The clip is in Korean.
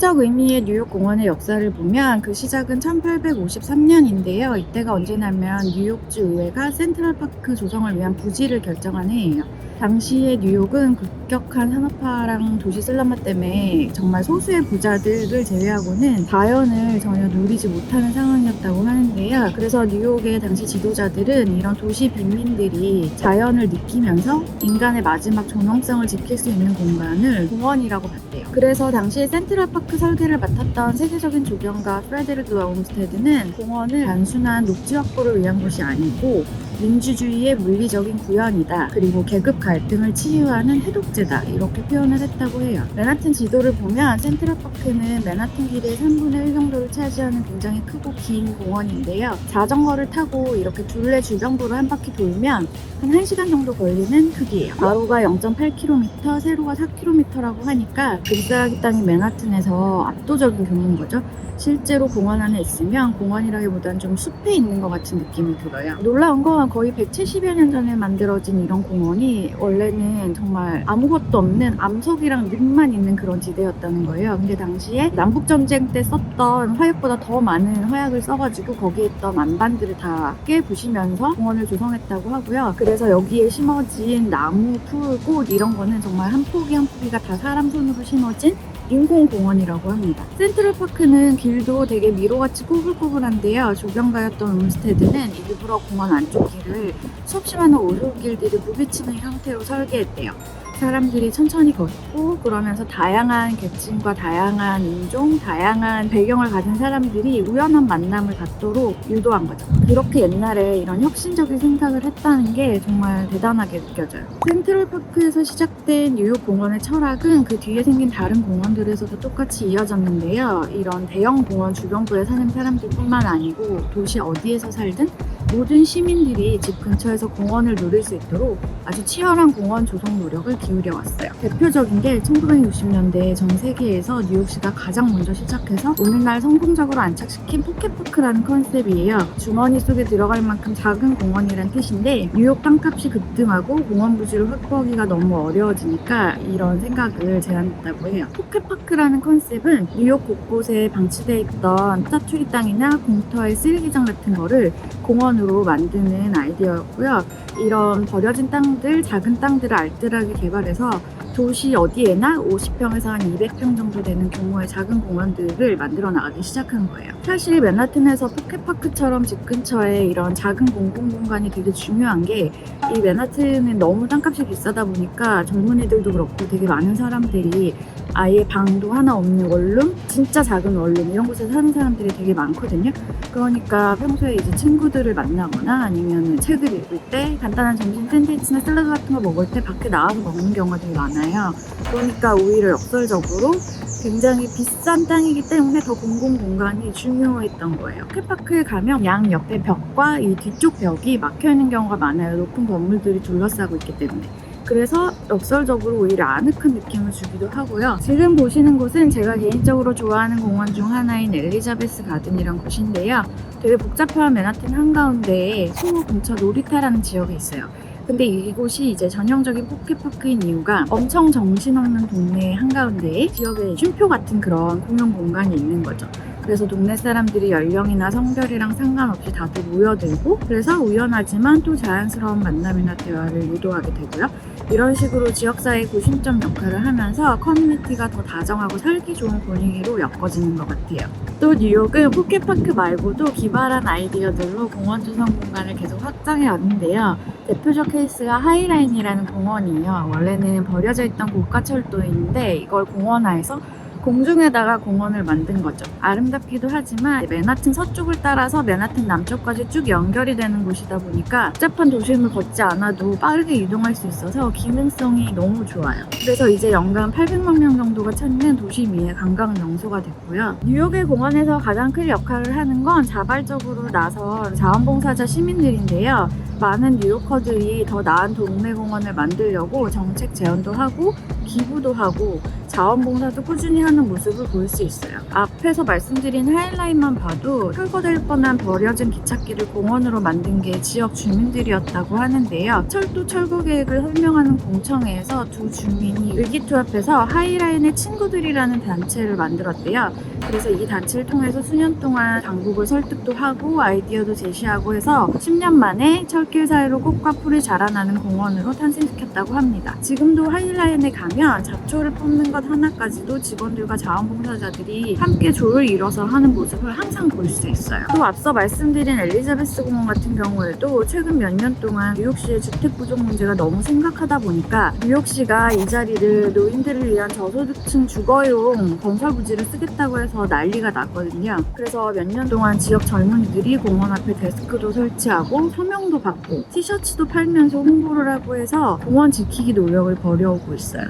정치적 의미의 뉴욕 공원의 역사를 보면 그 시작은 1853년인데요. 이때가 언제냐면 뉴욕주 의회가 센트럴파크 조성을 위한 부지를 결정한 해예요. 당시에 뉴욕은 급격한 산업화랑 도시 슬럼화 때문에 정말 소수의 부자들을 제외하고는 자연을 전혀 누리지 못하는 상황이었다고 하는데요. 그래서 뉴욕의 당시 지도자들은 이런 도시 빈민들이 자연을 느끼면서 인간의 마지막 존엄성을 지킬 수 있는 공간을 공원이라고 봤대요. 그래서 당시 센트럴파크 설계를 맡았던 세계적인 조경가 프레데릭 올스테드는 공원을 단순한 녹지 확보를 위한 곳이 아니고 민주주의의 물리적인 구현이다. 그리고 계급 갈등을 치유하는 해독제다. 이렇게 표현을 했다고 해요. 맨하튼 지도를 보면 센트럴파크는 맨하튼 길의 3분의 1 정도를 차지하는 굉장히 크고 긴 공원인데요. 자전거를 타고 이렇게 둘레 주변부로 한 바퀴 돌면 한 1시간 정도 걸리는 크기예요. 가로가 0.8km, 세로가 4km라고 하니까 길가기 땅이 맨하튼에서 압도적인 규모인 거죠. 실제로 공원 안에 있으면 공원이라기보단 좀 숲에 있는 것 같은 느낌이 들어요. 놀라운 건 거의 170여 년 전에 만들어진 이런 공원이 원래는 정말 아무것도 없는 암석이랑 늪만 있는 그런 지대였다는 거예요. 근데 당시에 남북전쟁 때 썼던 화약보다 더 많은 화약을 써가지고 거기에 있던 안반들을 다 깨부시면서 공원을 조성했다고 하고요. 그래서 여기에 심어진 나무, 풀, 꽃 이런 거는 정말 한 포기 한 포기가 다 사람 손으로 심어진 인공공원이라고 합니다. 센트럴파크는 길도 되게 미로같이 꼬불꼬불한데요. 조경가였던 올스테드는 일부러 공원 안쪽 길을 수없이 많은 오솔길들이 부비치는 형태로 설계했대요. 사람들이 천천히 걷고 그러면서 다양한 계층과 다양한 인종, 다양한 배경을 가진 사람들이 우연한 만남을 갖도록 유도한 거죠. 그렇게 옛날에 이런 혁신적인 생각을 했다는 게 정말 대단하게 느껴져요. 센트럴파크에서 시작된 뉴욕 공원의 철학은 그 뒤에 생긴 다른 공원들에서도 똑같이 이어졌는데요. 이런 대형 공원 주변부에 사는 사람들뿐만 아니고 도시 어디에서 살든 모든 시민들이 집 근처에서 공원을 누릴 수 있도록 아주 치열한 공원 조성 노력을 기울여 왔어요. 대표적인 게 1960년대 전 세계에서 뉴욕시가 가장 먼저 시작해서 오늘날 성공적으로 안착시킨 포켓파크라는 컨셉이에요. 주머니 속에 들어갈 만큼 작은 공원이란 뜻인데 뉴욕 땅값이 급등하고 공원 부지를 확보하기가 너무 어려워지니까 이런 생각을 제안했다고 해요. 포켓파크라는 컨셉은 뉴욕 곳곳에 방치되어 있던 사투리 땅이나 공터의 쓰레기장 같은 거를 공원으로 만드는 아이디어였고요. 이런 버려진 땅들, 작은 땅들을 알뜰하게 개발해서 도시 어디에나 50평에서 한 200평 정도 되는 규모의 작은 공원들을 만들어 나가기 시작한 거예요. 사실 맨하튼에서 포켓파크처럼 집 근처에 이런 작은 공공공간이 되게 중요한 게 이 맨하튼은 너무 땅값이 비싸다 보니까 젊은이들도 그렇고 되게 많은 사람들이 아예 방도 하나 없는 원룸, 진짜 작은 원룸 이런 곳에 사는 사람들이 되게 많거든요. 그러니까 평소에 이제 친구들을 만나거나 아니면 책을 읽을 때 간단한 점심 샌드위치나 샐러드 같은 거 먹을 때 밖에 나와서 먹는 경우가 되게 많아요. 그러니까 오히려 역설적으로 굉장히 비싼 땅이기 때문에 더 공공공간이 중요했던 거예요. 포켓파크에 가면 양 옆에 벽과 이 뒤쪽 벽이 막혀있는 경우가 많아요. 높은 건물들이 둘러싸고 있기 때문에. 그래서 역설적으로 오히려 아늑한 느낌을 주기도 하고요. 지금 보시는 곳은 제가 개인적으로 좋아하는 공원 중 하나인 엘리자베스 가든이란 곳인데요. 되게 복잡한 맨하튼 한가운데에 소호 근처 놀이터라는 지역에 있어요. 근데 이곳이 이제 전형적인 포켓파크인 이유가 엄청 정신없는 동네 한가운데에 지역에 쉼표 같은 그런 공용 공간이 있는 거죠. 그래서 동네 사람들이 연령이나 성별이랑 상관없이 다들 모여들고 그래서 우연하지만 또 자연스러운 만남이나 대화를 유도하게 되고요. 이런 식으로 지역사회의 구심점 역할을 하면서 커뮤니티가 더 다정하고 살기 좋은 분위기로 엮어지는 것 같아요. 또 뉴욕은 포켓파크 말고도 기발한 아이디어들로 공원 조성 공간을 계속 확장해 왔는데요. 대표적 케이스가 하이라인이라는 공원이에요. 원래는 버려져 있던 고가철도인데 이걸 공원화해서 공중에다가 공원을 만든 거죠. 아름답기도 하지만 맨하튼 서쪽을 따라서 맨하튼 남쪽까지 쭉 연결이 되는 곳이다 보니까 복잡한 도심을 걷지 않아도 빠르게 이동할 수 있어서 기능성이 너무 좋아요. 그래서 이제 연간 800만 명 정도가 찾는 도심위의 관광 명소가 됐고요. 뉴욕의 공원에서 가장 큰 역할을 하는 건 자발적으로 나선 자원봉사자 시민들인데요. 많은 뉴요커들이 더 나은 동네 공원을 만들려고 정책 제안도 하고 기부도 하고 자원봉사도 꾸준히 하는 모습을 볼 수 있어요. 앞에서 말씀드린 하이라인만 봐도 철거될 뻔한 버려진 기찻길을 공원으로 만든 게 지역 주민들이었다고 하는데요. 철도 철거 계획을 설명하는 공청회에서 두 주민이 의기투합해서 하이라인의 친구들이라는 단체를 만들었대요. 그래서 이 단체를 통해서 수년 동안 당국을 설득도 하고 아이디어도 제시하고 해서 10년 만에 철길 사이로 꽃과 풀이 자라나는 공원으로 탄생시켰다고 합니다. 지금도 하이라인에 가면 잡초를 뽑는 것 하나까지도 직원들과 자원봉사자들이 함께 조를 이뤄서 하는 모습을 항상 볼 수 있어요. 또 앞서 말씀드린 엘리자베스 공원 같은 경우에도 최근 몇 년 동안 뉴욕시의 주택 부족 문제가 너무 심각하다 보니까 뉴욕시가 이 자리를 노인들을 위한 저소득층 주거용 건설 부지를 쓰겠다고 해서 난리가 났거든요. 그래서 몇 년 동안 지역 젊은이들이 공원 앞에 데스크도 설치하고 서명도 받고 티셔츠도 팔면서 홍보를 하고 해서 공원 지키기 노력을 벌여오고 있어요.